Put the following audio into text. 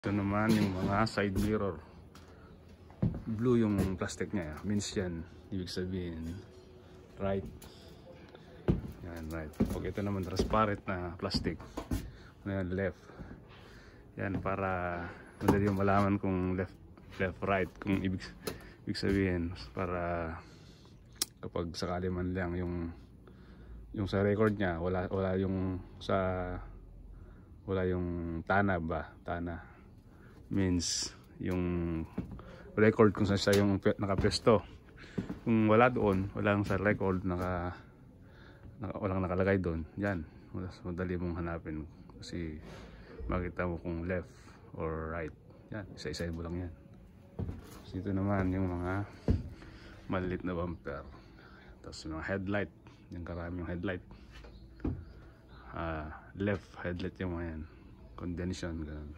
Ito naman yung mga side mirror. Blue yung plastic niya. Means yan. Ibig sabihin, right. Yan, right. Pag ito naman transparent na plastic, yan, left. Yan, para madali yung malaman kung left, right. Kung ibig sabihin, para kapag sakali man lang yung sa record niya, wala yung wala yung tana ba? Tana. Means yung record kung saan siya yung nakapwesto. Kung wala doon, walang sa record walang nakalagay doon. Yan, madali mong hanapin kasi makita mo kung left or right. Yan, isa-isahin mo lang yan. So, ito naman yung mga maliit na bumper. Tapos mga headlight, yung karaming headlight. Left headlight yung mga yan. Condension, ganun.